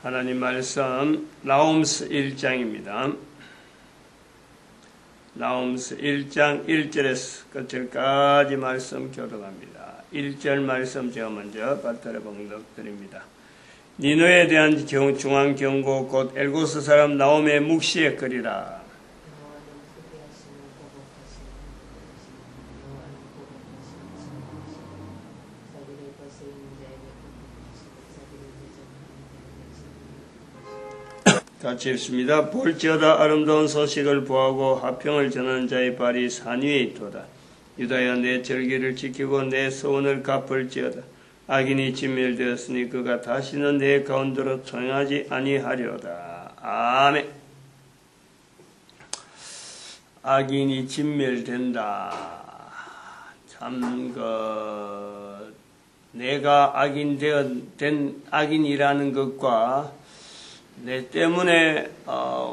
하나님 말씀 나홈스 1장입니다. 나홈스 1장 1절에서 끝절까지 말씀 교독합니다. 1절 말씀 제가 먼저 받들어 봉독드립니다. 니느웨에 대한 중앙 경고 곧 엘고스 사람 나홈의 묵시에 그리라. 같이 읽습니다. 볼지어다 아름다운 소식을 보하고 화평을 전하는 자의 발이 산 위에 있도다. 유다야 내 절기를 지키고 내 소원을 갚을지어다. 악인이 진멸되었으니 그가 다시는 내 가운데로 통하지 아니하려다. 아멘. 악인이 진멸된다. 참 내가 악인이라는 것과 내 때문에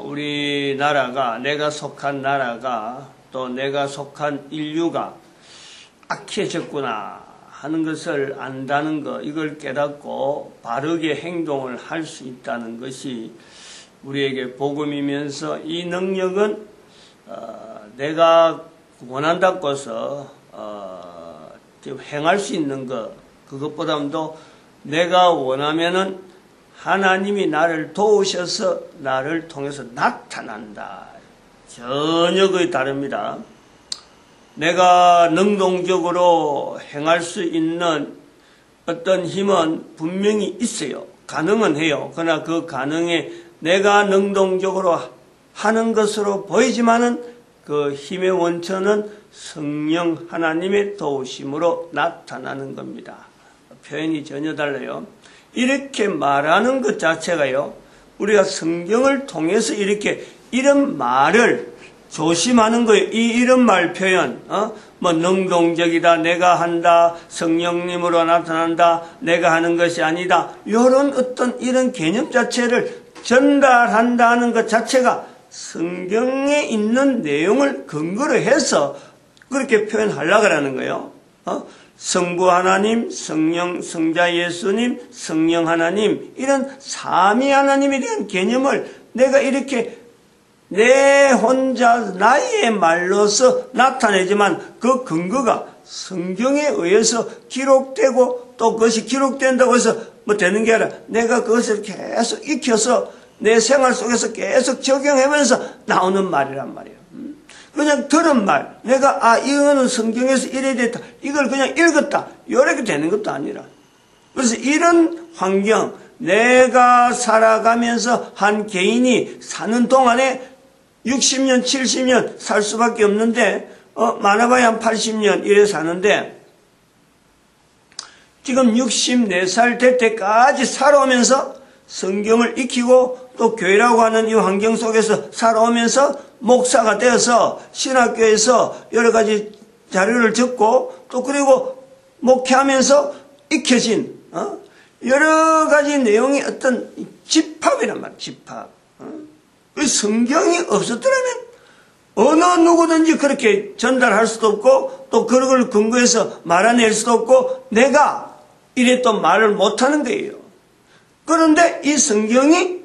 우리나라가, 내가 속한 나라가, 또 내가 속한 인류가 악해졌구나 하는 것을 안다는 것, 이걸 깨닫고 바르게 행동을 할 수 있다는 것이 우리에게 복음이면서, 이 능력은 내가 원한다고 해서 행할 수 있는 것, 그것보다도 내가 원하면은 하나님이 나를 도우셔서 나를 통해서 나타난다. 전혀 거의 다릅니다. 내가 능동적으로 행할 수 있는 어떤 힘은 분명히 있어요. 가능은 해요. 그러나 그 가능에 내가 능동적으로 하는 것으로 보이지만은 그 힘의 원천은 성령 하나님의 도우심으로 나타나는 겁니다. 표현이 전혀 달라요. 이렇게 말하는 것 자체가요, 우리가 성경을 통해서 이렇게 이런 말을 조심하는 거예요. 이런 말 표현, 능동적이다, 내가 한다, 성령님으로 나타난다, 내가 하는 것이 아니다, 이런 어떤 이런 개념 자체를 전달한다는 것 자체가 성경에 있는 내용을 근거로 해서 그렇게 표현하려고 하는 거예요. 성부 하나님, 성령, 성자 예수님, 성령 하나님, 이런 삼위 하나님에 대한 개념을 내가 이렇게 내 혼자 나의 말로서 나타내지만 그 근거가 성경에 의해서 기록되고, 또 그것이 기록된다고 해서 뭐 되는 게 아니라 내가 그것을 계속 익혀서 내 생활 속에서 계속 적용하면서 나오는 말이란 말이에요. 그냥 들은 말, 내가 이거는 성경에서 이래 됐다, 이걸 그냥 읽었다, 이렇게 되는 것도 아니라, 그래서 이런 환경, 내가 살아가면서 한 개인이 사는 동안에 60년, 70년 살 수밖에 없는데, 많아봐야 한 80년 이래 사는데, 지금 64살 될 때까지 살아오면서 성경을 익히고 또 교회라고 하는 이 환경 속에서 살아오면서 목사가 되어서 신학교에서 여러 가지 자료를 적고, 또 그리고 목회하면서 익혀진 여러 가지 내용의 어떤 집합이란 말이에요. 집합. 성경이 없었더라면 어느 누구든지 그렇게 전달할 수도 없고, 또 그런 걸 근거해서 말아낼 수도 없고, 내가 이래 또 말을 못하는 거예요. 그런데 이 성경이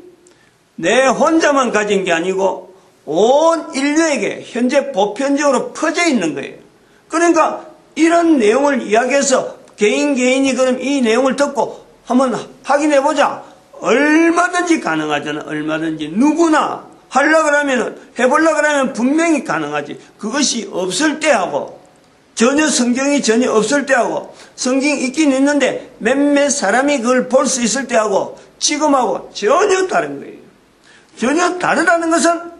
내 혼자만 가진 게 아니고 온 인류에게 현재 보편적으로 퍼져 있는 거예요. 그러니까 이런 내용을 이야기해서 개인이 그럼 이 내용을 듣고 한번 확인해 보자. 얼마든지 가능하잖아. 얼마든지 누구나 하려고 하면, 해보려고 하면 분명히 가능하지. 그것이 없을 때하고, 전혀 성경이 전혀 없을 때하고, 성경이 있긴 있는데 몇몇 사람이 그걸 볼 수 있을 때하고 지금하고 전혀 다른 거예요. 전혀 다르다는 것은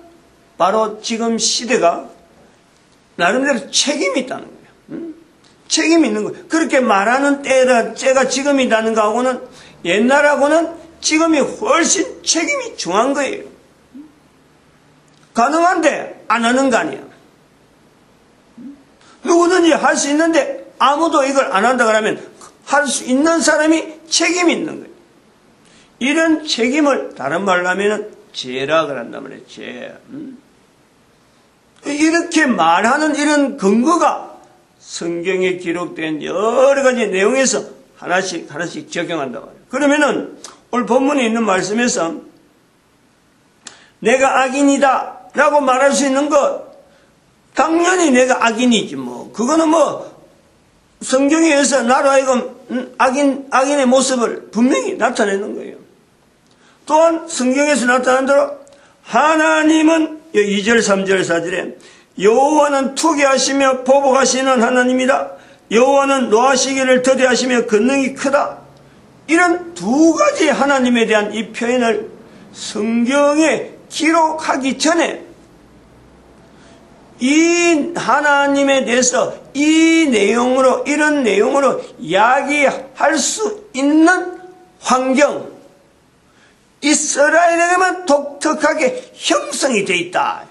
바로 지금 시대가 나름대로 책임이 있다는 거예요. 책임이 있는 거예요. 그렇게 말하는 때가 지금이라는 거하고는, 옛날하고는 지금이 훨씬 책임이 중요한 거예요. 가능한데 안 하는 거 아니야. 누구든지 할 수 있는데 아무도 이걸 안 한다 그러면 할 수 있는 사람이 책임이 있는 거예요. 이런 책임을 다른 말로 하면은 죄라 그런단 말이에요. 죄. 이렇게 말하는 이런 근거가 성경에 기록된 여러 가지 내용에서 하나씩 적용한단 말이에요. 그러면은 오늘 본문에 있는 말씀에서 내가 악인이다 라고 말할 수 있는 것, 당연히 내가 악인이지 뭐. 그거는 뭐 성경에 의해서 나로 하여금 악인의 모습을 분명히 나타내는 거예요. 또한 성경에서 나타난 대로 하나님은 2절 3절 4절에 여호와는 투기하시며 보복하시는 하나님이다. 여호와는 노하시기를 더디하시며 권능이 크다. 이런 두 가지 하나님에 대한 이 표현을 성경에 기록하기 전에 이 하나님에 대해서 이런 내용으로 이야기할 수 있는 환경, 이스라엘에게만 독특하게 형성이 되어 있다.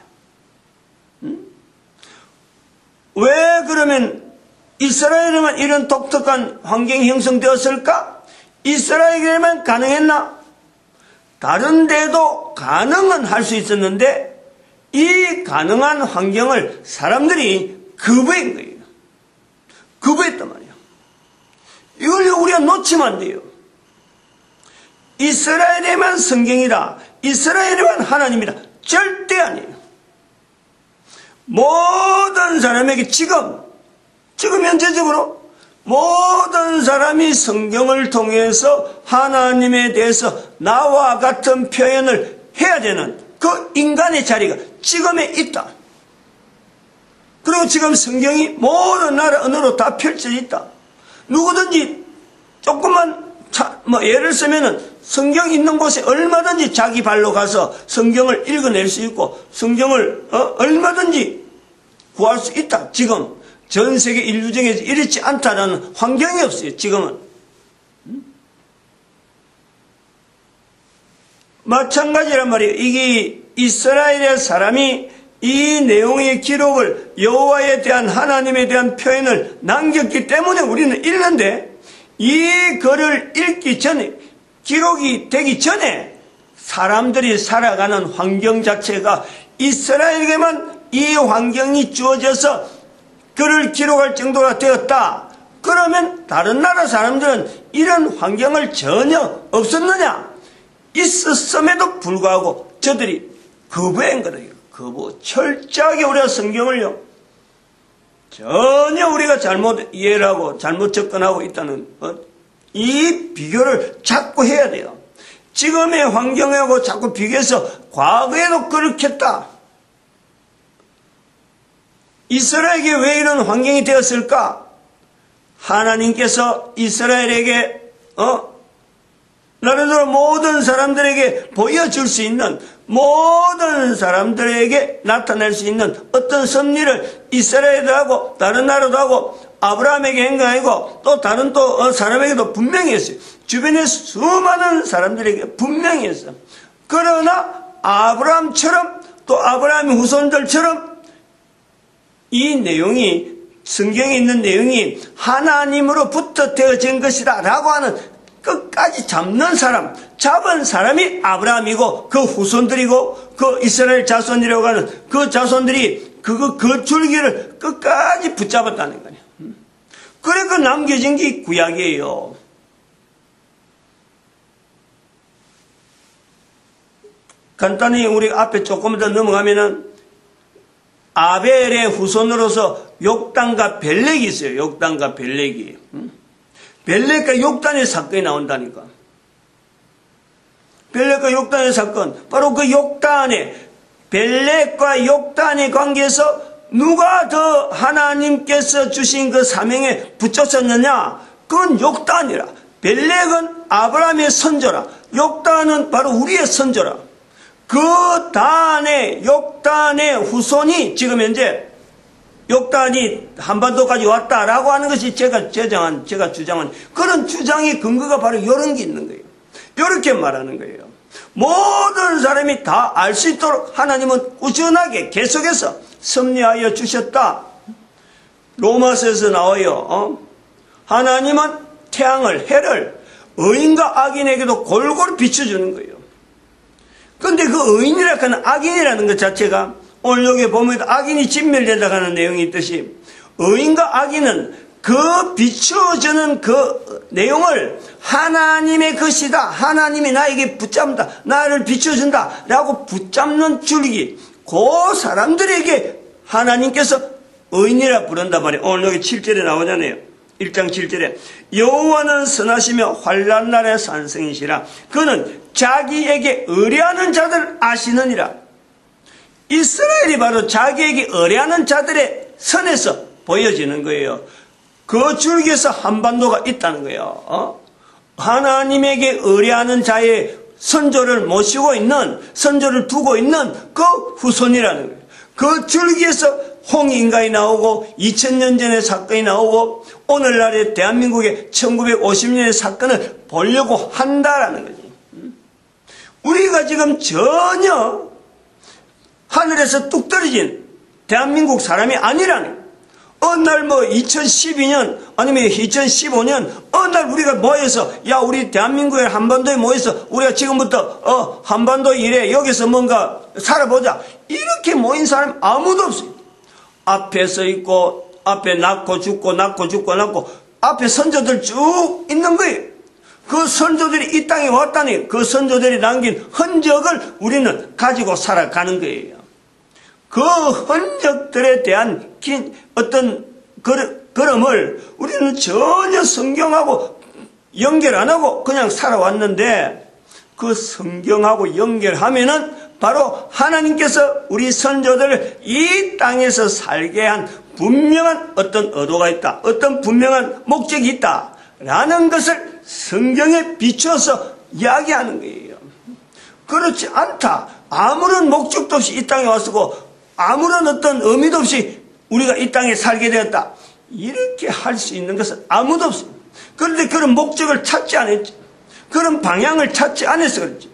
왜 그러면 이스라엘에만 이런 독특한 환경이 형성되었을까? 이스라엘에게만 가능했나? 다른 데도 가능은 할 수 있었는데 이 가능한 환경을 사람들이 거부한 거예요. 거부했단 말이에요. 이걸 우리가 놓치면 안 돼요. 이스라엘에만 성경이다. 이스라엘에만 하나님이다. 절대 아니에요. 모든 사람에게 지금 현재적으로 모든 사람이 성경을 통해서 하나님에 대해서 나와 같은 표현을 해야 되는 그 인간의 자리가 지금에 있다. 그리고 지금 성경이 모든 나라 언어로 다 펼쳐져 있다. 누구든지 조금만 예를 쓰면은 성경 있는 곳에 얼마든지 자기 발로 가서 성경을 읽어낼 수 있고 성경을 얼마든지 구할 수 있다. 지금 전 세계 인류 중에서 이렇지 않다라는 환경이 없어요. 지금은. 마찬가지란 말이에요. 이게 이스라엘의 사람이 이 내용의 기록을 여호와에 대한 하나님에 대한 표현을 남겼기 때문에 우리는 읽는데 이 글을 읽기 전에 기록이 되기 전에 사람들이 살아가는 환경 자체가 이스라엘에게만 이 환경이 주어져서 글을 기록할 정도가 되었다. 그러면 다른 나라 사람들은 이런 환경을 전혀 없었느냐? 있었음에도 불구하고 저들이 거부한 거예요. 철저하게 우리가 성경을요 전혀 우리가 잘못 이해를 하고 잘못 접근하고 있다는 이 비교를 자꾸 해야 돼요. 지금의 환경하고 자꾸 비교해서 과거에도 그렇게 했다. 이스라엘에게 왜 이런 환경이 되었을까? 하나님께서 이스라엘에게 나름대로 모든 사람들에게 보여줄 수 있는, 모든 사람들에게 나타낼 수 있는 어떤 섭리를 이스라엘도 하고 다른 나라도 하고 아브라함에게 한 거 아니고 또 다른 사람에게도 분명히 했어요. 주변에 수많은 사람들에게 분명히 했어요. 그러나 아브라함처럼 또 아브라함의 후손들처럼 이 내용이 성경에 있는 내용이 하나님으로부터 되어진 것이다 라고 하는 끝까지 잡은 사람이 아브라함이고 그 후손들이고 그 이스라엘 자손이라고 하는 그 자손들이 그 줄기를 끝까지 붙잡았다는 거예요. 그래 그 남겨진 게 구약이에요. 간단히 우리 앞에 조금 더 넘어가면은 아벨의 후손으로서 욕단과 벨렉이 있어요. 욕단과 벨렉이. 벨렉과 욕단의 사건이 나온다니까. 벨렉과 욕단의 사건. 바로 그 욕단의, 벨렉과 욕단의 관계에서 누가 더 하나님께서 주신 그 사명에 붙였었느냐? 그건 욕단이라. 벨렉은 아브라함의 선조라. 욕단은 바로 우리의 선조라. 그 욕단의 후손이 지금 현재 욕단이 한반도까지 왔다라고 하는 것이 제가 주장한 그런 주장의 근거가 바로 이런 게 있는 거예요. 이렇게 말하는 거예요. 모든 사람이 다 알 수 있도록 하나님은 꾸준하게 계속해서 섭리하여 주셨다. 로마서에서 나와요. 하나님은 태양을, 해를 의인과 악인에게도 골고루 비춰주는 거예요. 그런데 그 의인이라고 하는 악인이라는 것 자체가 오늘 여기 보면 악인이 진멸된다고 하는 내용이 있듯이 의인과 악인은 그 비추어주는 그 내용을 하나님의 것이다, 하나님이 나에게 붙잡는다, 나를 비춰준다 라고 붙잡는 줄기, 그 사람들에게 하나님께서 의인이라 부른단 말이에요. 오늘 여기 7절에 나오잖아요. 1장 7절에 여호와는 선하시며 환난 날의 산성이시라. 그는 자기에게 의뢰하는 자들 아시느니라. 이스라엘이 바로 자기에게 의뢰하는 자들의 선에서 보여지는 거예요. 그 줄기에서 한반도가 있다는 거예요. 하나님에게 의뢰하는 자의 선조를 모시고 있는, 선조를 두고 있는 그 후손이라는 거예요. 그 줄기에서 홍인가이 나오고 2000년 전의 사건이 나오고 오늘날의 대한민국의 1950년의 사건을 보려고 한다라는 거지. 우리가 지금 전혀 하늘에서 뚝 떨어진 대한민국 사람이 아니라는 거예요. 어느 날 2012년 아니면 2015년 어느 날 우리가 모여서 야 우리 대한민국의 한반도에 모여서 우리가 지금부터 한반도 이래 여기서 뭔가 살아보자 이렇게 모인 사람 아무도 없어요. 앞에 서 있고 앞에 낳고 죽고 앞에 선조들 쭉 있는 거예요. 그 선조들이 이 땅에 왔다니 그 선조들이 남긴 흔적을 우리는 가지고 살아가는 거예요. 그 흔적들에 대한 어떤 걸음을 우리는 전혀 성경하고 연결 안 하고 그냥 살아왔는데 그 성경하고 연결하면은 바로 하나님께서 우리 선조들을 이 땅에서 살게 한 분명한 어떤 의도가 있다. 어떤 분명한 목적이 있다. 라는 것을 성경에 비춰서 이야기하는 거예요. 그렇지 않다. 아무런 목적도 없이 이 땅에 왔고 아무런 어떤 의미도 없이 우리가 이 땅에 살게 되었다. 이렇게 할 수 있는 것은 아무도 없습니다. 그런데 그런 목적을 찾지 않았죠. 그런 방향을 찾지 않아서 그렇죠.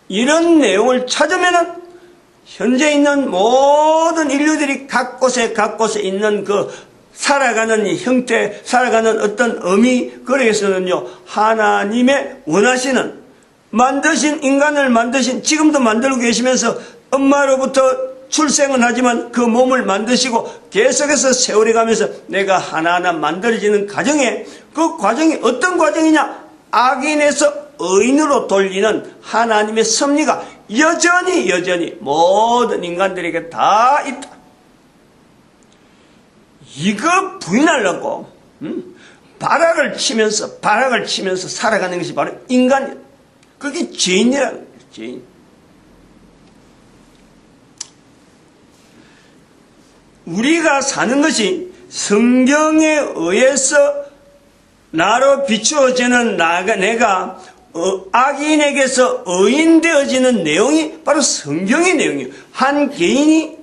이런 내용을 찾으면은 현재 있는 모든 인류들이 각 곳에 있는 그 살아가는 형태, 살아가는 어떤 의미, 그래서는요, 하나님의 원하시는, 만드신 인간을 만드신, 지금도 만들고 계시면서 엄마로부터 출생은 하지만 그 몸을 만드시고 계속해서 세월이 가면서 내가 하나하나 만들어지는 과정에 그 과정이 어떤 과정이냐? 악인에서 의인으로 돌리는 하나님의 섭리가 여전히 모든 인간들에게 다 있다. 이거 부인하려고 발악을 치면서 살아가는 것이 바로 인간이야. 그게 죄인이라는 거예요. 죄인. 우리가 사는 것이 성경에 의해서 나로 비추어지는 내가 악인에게서 의인 되어지는 내용이 바로 성경의 내용이에요. 한 개인이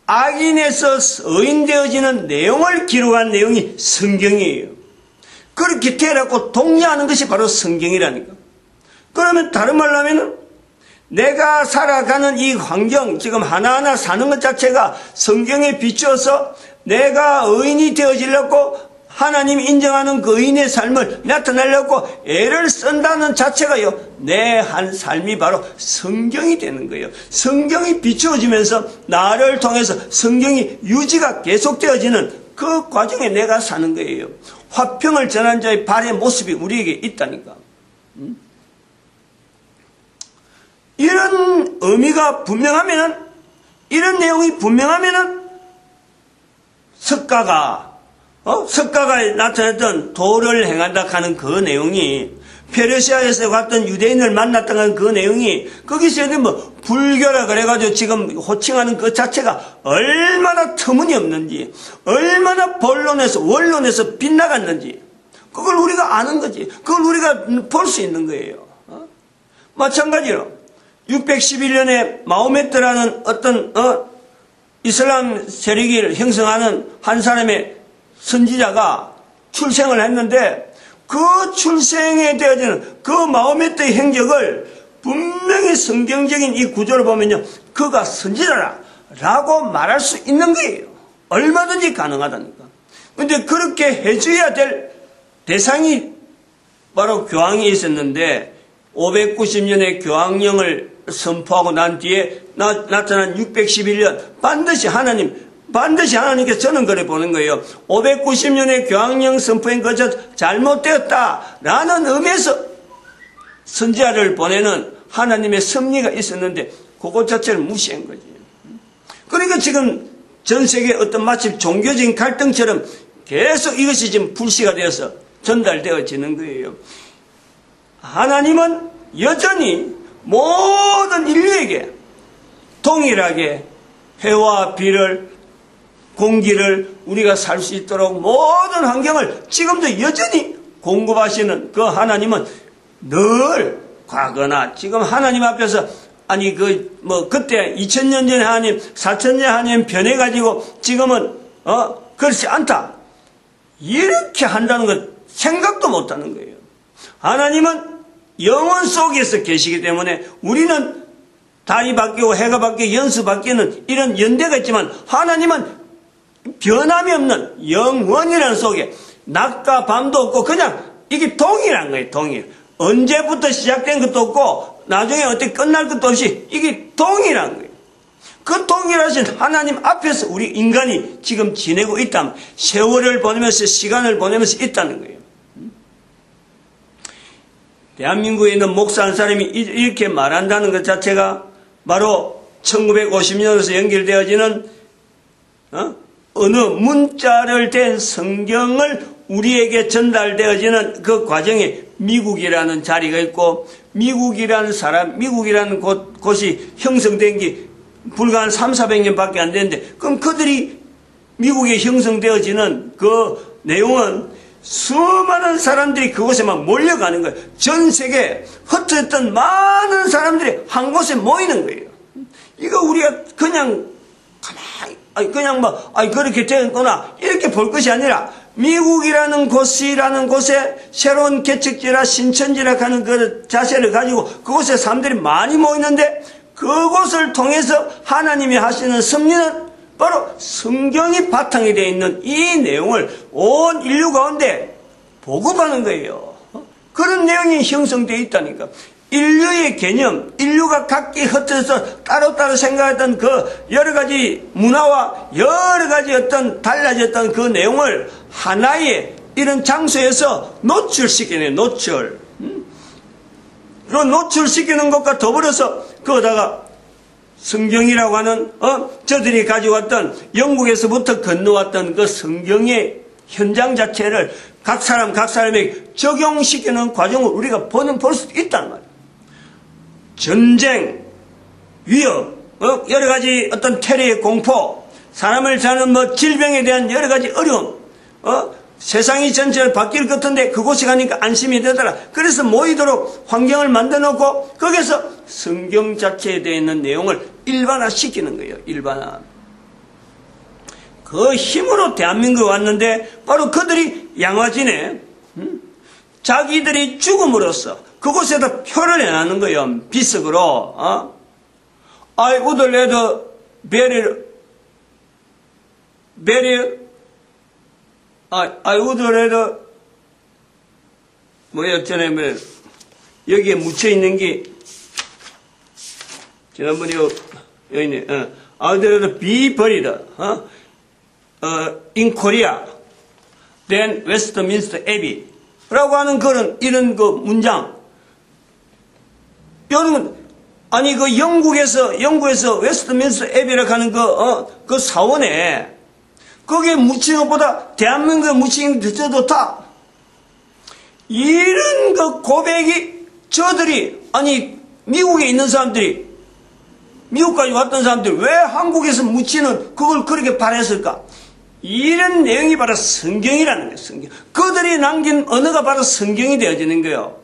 악인에서 의인 되어지는 내용을 기록한 내용이 성경이에요. 그렇게 되라고 독려하는 것이 바로 성경이라니까. 그러면 다른 말로 하면은 내가 살아가는 이 환경, 지금 하나하나 사는 것 자체가 성경에 비추어서 내가 의인이 되어지려고 하나님이 인정하는 그 의인의 삶을 나타내려고 애를 쓴다는 자체가요, 내 한 삶이 바로 성경이 되는 거예요. 성경이 비추어지면서 나를 통해서 성경이 유지가 계속되어지는 그 과정에 내가 사는 거예요. 화평을 전한 자의 발의 모습이 우리에게 있다니까. 이런 의미가 분명하면은, 이런 내용이 분명하면은, 석가가 나타냈던 도를 행한다 하는 그 내용이, 페르시아에서 갔던 유대인을 만났다 하는 그 내용이, 거기서 뭐, 불교라 그래가지고 지금 호칭하는 그 자체가 얼마나 터무니없는지, 얼마나 원론에서 빗나갔는지, 그걸 우리가 아는 거지. 그걸 우리가 볼 수 있는 거예요. 마찬가지로, 611년에 마호메트라는 어떤 이슬람 세력을 형성하는 한 사람의 선지자가 출생을 했는데 그 출생에 되어지는 그 마호메트의 행적을 분명히 성경적인 이 구조를 보면요, 그가 선지자라 라고 말할 수 있는 거예요. 얼마든지 가능하다니까. 근데 그렇게 해줘야 될 대상이 바로 교황이 있었는데 590년에 교황령을 선포하고 난 뒤에 나타난 611년 반드시 하나님 반드시 하나님께서 저는 그래 보는 거예요. 590년의 교황령 선포인 것은 잘못되었다라는 의미에서 선지자를 보내는 하나님의 섭리가 있었는데 그것 자체를 무시한 거지. 그러니까 지금 전 세계 어떤 마치 종교적인 갈등처럼 계속 이것이 지금 불씨가 되어서 전달되어지는 거예요. 하나님은 여전히 모든 인류에게 동일하게 해와 비를, 공기를 우리가 살 수 있도록 모든 환경을 지금도 여전히 공급하시는 그 하나님은 늘 과거나 지금 하나님 앞에서 아니 그때 2000년 전에 하나님 4000년 하나님 변해가지고 지금은 그렇지 않다 이렇게 한다는 것 생각도 못하는 거예요. 하나님은 영원 속에서 계시기 때문에 우리는 달이 바뀌고 해가 바뀌고 연수 바뀌는 이런 연대가 있지만 하나님은 변함이 없는 영원이라는 속에 낮과 밤도 없고 그냥 이게 동일한 거예요. 동일. 언제부터 시작된 것도 없고 나중에 어떻게 끝날 것도 없이 이게 동일한 거예요. 그 동일하신 하나님 앞에서 우리 인간이 지금 지내고 있다면 세월을 보내면서 시간을 보내면서 있다는 거예요. 대한민국에 있는 목사 한 사람이 이렇게 말한다는 것 자체가 바로 1950년에서 연결되어지는 어느 문자를 댄 성경을 우리에게 전달되어지는 그 과정에 미국이라는 자리가 있고 미국이라는 곳이 형성된 게 불과 한 300~400년 밖에 안 되는데 그럼 그들이 미국에 형성되어지는 그 내용은 수많은 사람들이 그곳에만 몰려가는 거예요. 전 세계에 흩어졌던 많은 사람들이 한 곳에 모이는 거예요. 이거 우리가 그냥 가만히 그렇게 되었구나 이렇게 볼 것이 아니라 미국이라는 곳에 새로운 개척지라 신천지라 하는 그 자세를 가지고 그곳에 사람들이 많이 모이는데 그곳을 통해서 하나님이 하시는 섭리는 바로 성경이 바탕이 되어 있는 이 내용을 온 인류 가운데 보급하는 거예요. 그런 내용이 형성되어 있다니까. 인류의 개념, 인류가 각기 흩어져서 따로따로 생각했던 그 여러 가지 문화와 여러 가지 어떤 달라졌던 그 내용을 하나의 이런 장소에서 노출시키는 노출. 그 노출시키는 것과 더불어서 거기다가 성경이라고 하는 저들이 가지고 왔던 영국에서부터 건너왔던 그 성경의 현장 자체를 각 사람에게 적용시키는 과정을 우리가 볼 수도 있단 말이에요. 전쟁, 위협, 여러 가지 어떤 테러의 공포, 사람을 자는 질병에 대한 여러 가지 어려움, 세상이 전체를 바뀔 것 같은데 그곳에 가니까 안심이 되더라. 그래서 모이도록 환경을 만들어 놓고 거기서 성경 자체에 되어 있는 내용을 일반화시키는 거예요. 일반화. 그 힘으로 대한민국에 왔는데 바로 그들이 양화진에 자기들이 죽음으로써 그곳에다 표를 해놨는 거예요. 비석으로. I would rather I would rather 여기에 묻혀있는 게 지난번에 여기 있네. I would rather be buried in Korea than Westminster Abbey 라고 하는 그런 이런 그 문장. 여러분 아니 그 영국에서 웨스트민스터 애비라고 하는 그 사원에 거기에 묻히는 것보다 대한민국에 묻히는 게 더 좋다. 이런 그 고백이 저들이 아니 미국에 있는 사람들이 미국까지 왔던 사람들이 왜 한국에서 묻히는 그걸 그렇게 바랬을까? 이런 내용이 바로 성경이라는 거예요. 성경. 그들이 남긴 언어가 바로 성경이 되어지는 거예요.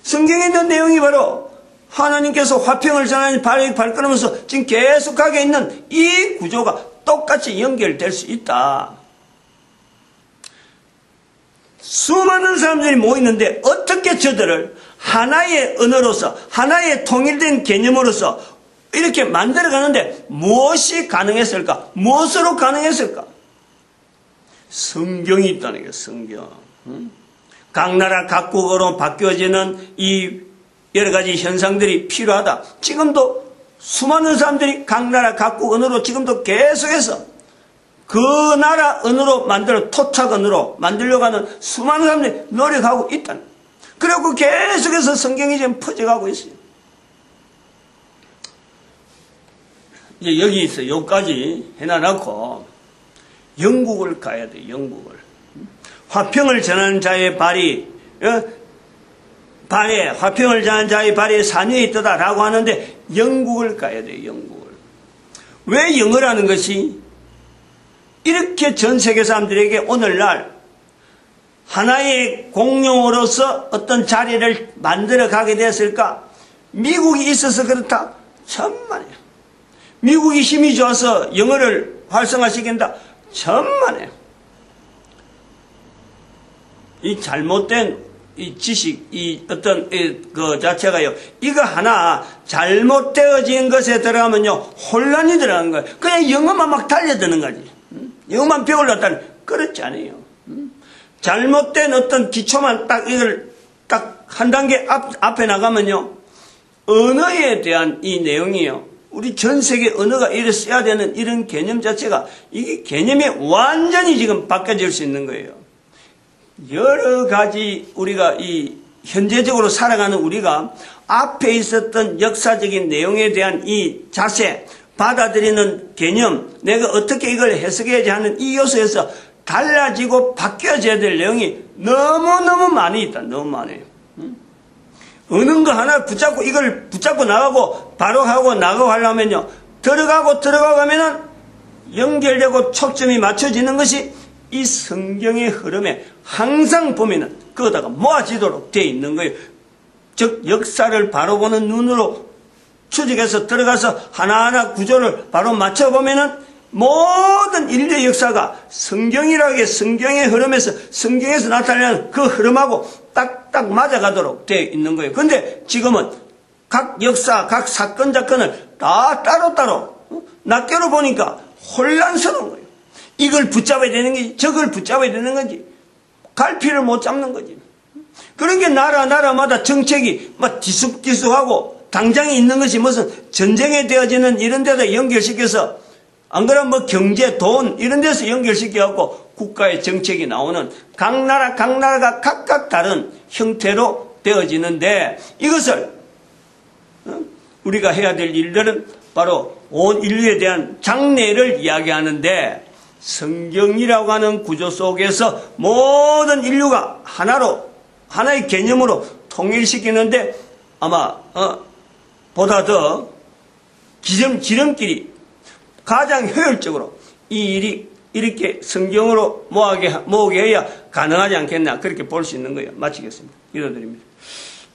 성경에 있는 내용이 바로 하나님께서 화평을 전하는 발걸으면서 지금 계속하게 있는 이 구조가 똑같이 연결될 수 있다. 수많은 사람들이 모이는데 어떻게 저들을 하나의 언어로서 하나의 통일된 개념으로서 이렇게 만들어가는데 무엇이 가능했을까? 무엇으로 가능했을까? 성경이 있다는 거예요. 성경. 각 나라 각국으로 바뀌어지는 이 여러 가지 현상들이 필요하다. 지금도 수많은 사람들이 각 나라 각국 언어로 지금도 계속해서 그 나라 언어로 만들어 토착 언어로 만들려고 하는 수많은 사람들이 노력하고 있다는. 그리고 계속해서 성경이 지금 퍼져가고 있어요. 이제 여기서 여기까지 해놔놓고 영국을 가야 돼. 영국을. 화평을 전하는 자의 발이 발에 화평을 전하는 자의 발에 산위에 있다라고 하는데 영국을 가야 돼. 영국을. 왜 영어라는 것이 이렇게 전 세계 사람들에게 오늘날 하나의 공용어로서 어떤 자리를 만들어 가게 됐을까? 미국이 있어서 그렇다? 천만에요. 미국이 힘이 좋아서 영어를 활성화시킨다? 천만에요. 이 잘못된 이 지식, 이 어떤 그 자체가요, 이거 하나 잘못되어진 것에 들어가면요, 혼란이 들어가는 거예요. 그냥 영어만 막 달려드는 거지. 영어만 배우려다니, 그렇지 않아요. 잘못된 어떤 기초만 딱 이걸 딱 한 단계 앞에 나가면요, 언어에 대한 이 내용이요, 우리 전 세계 언어가 이래 써야 되는 이런 개념 자체가 이게 개념이 완전히 지금 바뀌어질 수 있는 거예요. 여러 가지 우리가 이 현재적으로 살아가는 우리가 앞에 있었던 역사적인 내용에 대한 이 자세, 받아들이는 개념, 내가 어떻게 이걸 해석해야지 하는 이 요소에서 달라지고 바뀌어져야 될 내용이 너무너무 많이 있다. 너무 많아요. 어느 거 하나 붙잡고 이걸 붙잡고 나가고 바로 하고 나가고 하려면요, 들어가면은 연결되고 초점이 맞춰지는 것이 이 성경의 흐름에 항상 보면은 그거다가 모아지도록 되어 있는 거예요. 즉 역사를 바로 보는 눈으로 추적해서 들어가서 하나하나 구조를 바로 맞춰보면은 모든 인류의 역사가 성경이라기에 성경의 흐름에서 성경에서 나타나는 그 흐름하고 딱딱 맞아가도록 되어 있는 거예요. 그런데 지금은 각 역사, 각 사건, 사건을 다 따로따로 낱개로 보니까 혼란스러운 거예요. 이걸 붙잡아야 되는 거지, 저걸 붙잡아야 되는 거지, 갈피를 못 잡는 거지. 그런 게 나라마다 정책이 막 뒤쑥뒤쑥하고 당장에 있는 것이 무슨 전쟁에 되어지는 이런 데다 연결시켜서 안 그러면 뭐 경제, 돈 이런 데서 연결시켜갖고 국가의 정책이 나오는 각 나라가 각각 다른 형태로 되어지는데 이것을 우리가 해야 될 일들은 바로 온 인류에 대한 장래를 이야기하는데 성경이라고 하는 구조 속에서 모든 인류가 하나의 개념으로 통일시키는데 아마 보다 더 지름길이 가장 효율적으로 이 일이 이렇게 성경으로 모으게 해야 가능하지 않겠나 그렇게 볼 수 있는 거예요. 마치겠습니다. 기도드립니다.